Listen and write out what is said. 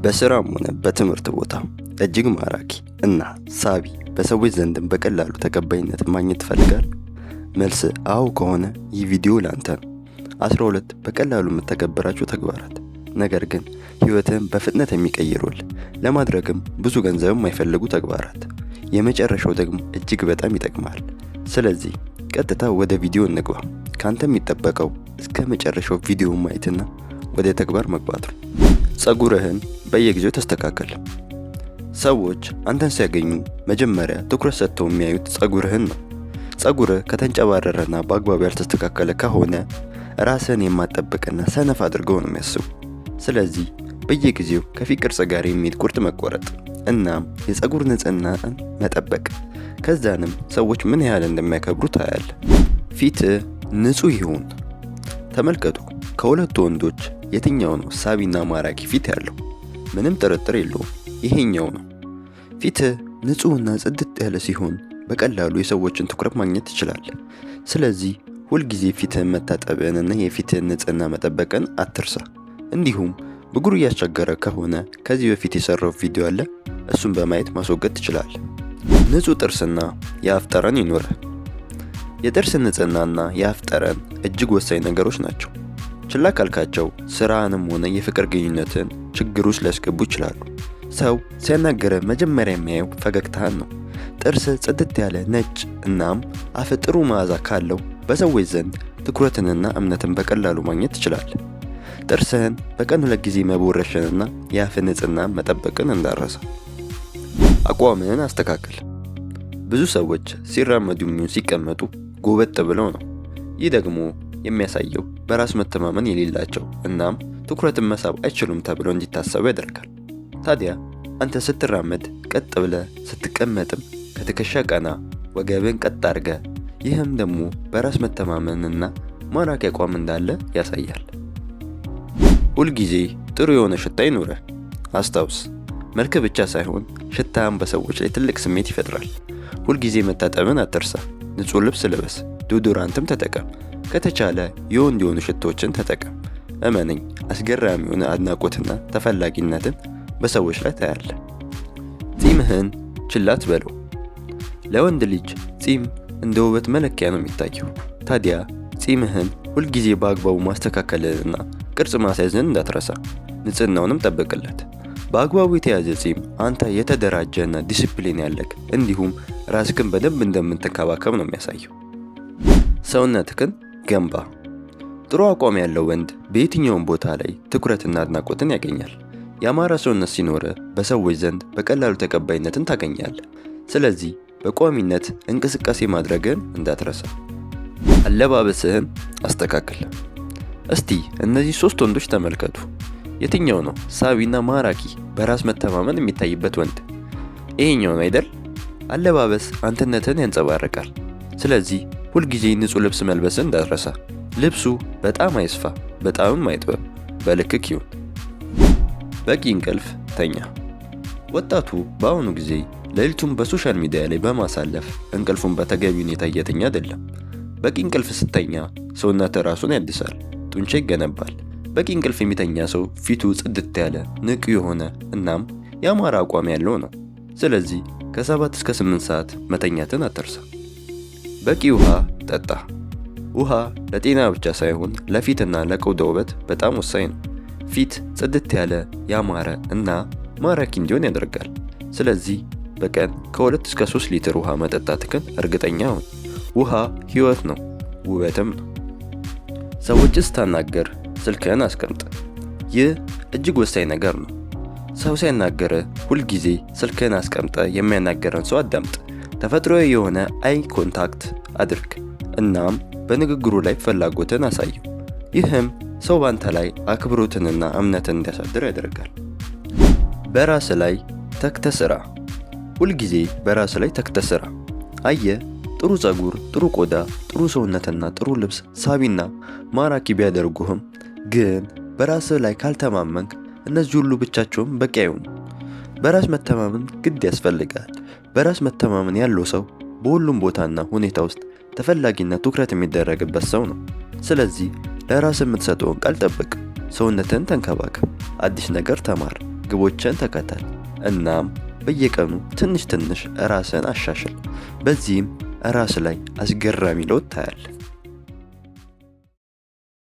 በስራም ሆነ በትምህርት ቦታ እጅግ ማራኪ እና ሳቢ በሰዎች ዘንድም በቀላሉ ተቀባይነት ማግኘት ትፈልጋለህ? መልስ አዎ ከሆነ ይህ ቪዲዮ ላንተ ነው። 12 በቀላሉ የምትተገብራቸው ተግባራት ነገር ግን ህይወትህን በፍጥነት የሚቀይሩልህ ለማድረግም ብዙ ገንዘብ የማይፈልጉ ተግባራት። የመጨረሻው ደግሞ እጅግ በጣም ይጠቅማል። ስለዚህ ቀጥታ ወደ ቪዲዮ እንግባ። ካንተ የሚጠበቀው እስከ መጨረሻው ቪዲዮ ማየትና ወደ ተግባር መግባት ነው። ጸጉርህን በየጊዜው ተስተካከል። ሰዎች አንተን ሲያገኙ መጀመሪያ ትኩረት ሰጥተው የሚያዩት ጸጉርህን ነው። ጸጉርህ ከተንጨባረረና በአግባቡ ያልተስተካከለ ከሆነ ራስህን የማትጠብቅና ሰነፍ አድርገው ነው የሚያስቡ። ስለዚህ በየጊዜው ከፊት ቅርጽ ጋር የሚሄድ ቁርጥ መቆረጥ እናም የጸጉር ንጽህናን መጠበቅ። ከዛንም ሰዎች ምን ያህል እንደሚያከብሩ ታያለህ። ፊትህ ንጹህ ይሁን። ተመልከቱ፣ ከሁለቱ ወንዶች የትኛው ነው ሳቢና ማራኪ ፊት ያለው? ምንም ጥርጥር የለውም፣ ይሄኛው ነው። ፊትህ ንጹህና ጽድት ያለ ሲሆን በቀላሉ የሰዎችን ትኩረት ማግኘት ትችላለህ። ስለዚህ ሁልጊዜ ፊትህን መታጠብንና የፊትህን ንጽህና መጠበቅን አትርሳ። እንዲሁም ብጉር እያስቸገረ ከሆነ ከዚህ በፊት የሰራው ቪዲዮ አለ፣ እሱን በማየት ማስወገድ ትችላለህ። ንጹህ ጥርስና የአፍ ጠረን ይኖርህ። የጥርስ ንጽህናና የአፍ ጠረን እጅግ ወሳኝ ነገሮች ናቸው። ችላ ካልካቸው ስራንም ሆነ የፍቅር ግንኙነትን ችግር ውስጥ ሊያስገቡ ይችላሉ። ሰው ሲያናገርህ መጀመሪያ የሚያየው ፈገግታህን ነው። ጥርስ ጽድት ያለ ነጭ እናም አፍ ጥሩ መዓዛ ካለው በሰዎች ዘንድ ትኩረትንና እምነትን በቀላሉ ማግኘት ትችላለህ። ጥርስህን በቀን 2 ጊዜ መቦረሽንና የአፍ ንጽህና መጠበቅን እንዳረሳ። አቋምህን አስተካክል። ብዙ ሰዎች ሲራመዱ የሚሆን ሲቀመጡ ጎበጥ ብለው ነው። ይህ ደግሞ የሚያሳየው በራስ መተማመን የሌላቸው እናም ትኩረትን መሳብ አይችሉም ተብለው እንዲታሰቡ ያደርጋል። ታዲያ አንተ ስትራመድ ቀጥ ብለህ ስትቀመጥም ከትከሻ ቀና፣ ወገብን ቀጥ አድርገህ፣ ይህም ደግሞ በራስ መተማመንና ማራኪ አቋም እንዳለ ያሳያል። ሁልጊዜ ጥሩ የሆነ ሽታ ይኑርህ። አስታውስ፣ መልክ ብቻ ሳይሆን ሽታም በሰዎች ላይ ትልቅ ስሜት ይፈጥራል። ሁልጊዜ መታጠብን አትርሳ። ንጹህ ልብስ ልበስ፣ ዶዶራንትም ተጠቀም። ከተቻለ የወንድ የሆኑ ሽቶችን ተጠቀም። እመነኝ፣ አስገራሚ የሆነ አድናቆትና ተፈላጊነትን በሰዎች ላይ ታያለህ። ጺምህን ችላ አትበለው። ለወንድ ልጅ ጺም እንደ ውበት መለኪያ ነው የሚታየው። ታዲያ ጺምህን ሁልጊዜ በአግባቡ ማስተካከልንና ቅርጽ ማስያዝን እንዳትረሳ። ንጽህናውንም ጠብቅለት። በአግባቡ የተያዘ ጺም አንተ የተደራጀና ዲሲፕሊን ያለክ እንዲሁም ራስክን በደንብ እንደምትንከባከብ ነው የሚያሳየው። ሰውነትክን ገንባ። ጥሩ አቋም ያለው ወንድ በየትኛውም ቦታ ላይ ትኩረትና አድናቆትን ያገኛል። ያማረ ሰውነት ሲኖር በሰዎች ዘንድ በቀላሉ ተቀባይነትን ታገኛለህ። ስለዚህ በቋሚነት እንቅስቃሴ ማድረግን እንዳትረሳ። አለባበስህን አስተካክል። እስቲ እነዚህ 3 ወንዶች ተመልከቱ። የትኛው ነው ሳቢና ማራኪ በራስ መተማመን የሚታይበት ወንድ? ይሄኛው ነው አይደል? አለባበስ አንተነትን ያንጸባርቃል። ስለዚህ ሁልጊዜ ንጹህ ልብስ መልበስን እንዳትረሳ። ልብሱ በጣም አይስፋ፣ በጣምም አይጥበብ፣ በልክክ ይሁን። በቂ እንቅልፍ ተኛ። ወጣቱ በአሁኑ ጊዜ ሌሊቱን በሶሻል ሚዲያ ላይ በማሳለፍ እንቅልፉን በተገቢ ሁኔታ እየተኛ አይደለም። በቂ እንቅልፍ ስተኛ ሰውነት ራሱን ያድሳል፣ ጡንቻ ይገነባል። በቂ እንቅልፍ የሚተኛ ሰው ፊቱ ጽድት ያለ፣ ንቁ የሆነ እናም ያማረ አቋም ያለው ነው። ስለዚህ ከ7 እስከ 8 ሰዓት መተኛትን አትርሳ። በቂ ውሃ ጠጣ። ውሃ ለጤና ብቻ ሳይሆን ለፊትና ለቆዳ ውበት በጣም ወሳኝ ነው። ፊት ጽድት ያለ፣ ያማረ እና ማራኪ እንዲሆን ያደርጋል። ስለዚህ በቀን ከ2 እስከ 3 ሊትር ውሃ መጠጣትክን እርግጠኛ ሁን። ውሃ ህይወት ነው፣ ውበትም ነው። ሰዎችን ስታናገር ስልክህን አስቀምጥ። ይህ እጅግ ወሳኝ ነገር ነው። ሰው ሲያናገረ ሁልጊዜ ስልክህን አስቀምጠ የሚያናገረን ሰው አዳምጥ። ተፈጥሯዊ የሆነ አይ ኮንታክት አድርግ እናም በንግግሩ ላይ ፍላጎትን አሳየው። ይህም ሰው ባንተ ላይ አክብሮትንና እምነትን እንዲያሳድር ያደርጋል። በራስ ላይ ተግተህ ስራ። ሁልጊዜ በራስ ላይ ተግተህ ስራ። አየህ፣ ጥሩ ጸጉር፣ ጥሩ ቆዳ፣ ጥሩ ሰውነትና ጥሩ ልብስ ሳቢና ማራኪ ቢያደርጉህም ግን በራስህ ላይ ካልተማመንክ እነዚህ ሁሉ ብቻቸውን በቂ አይሆኑም። በራስ መተማመን ግድ ያስፈልጋል። በራስ መተማመን ያለው ሰው በሁሉም ቦታና ሁኔታ ውስጥ ተፈላጊና ትኩረት የሚደረግበት ሰው ነው። ስለዚህ ለራስ የምትሰጠውን ቃል ጠብቅ። ሰውነትን ተንከባከብ። አዲስ ነገር ተማር። ግቦችን ተከተል። እናም በየቀኑ ትንሽ ትንሽ ራስን አሻሽል። በዚህም ራስ ላይ አስገራሚ ለውጥ ታያለህ።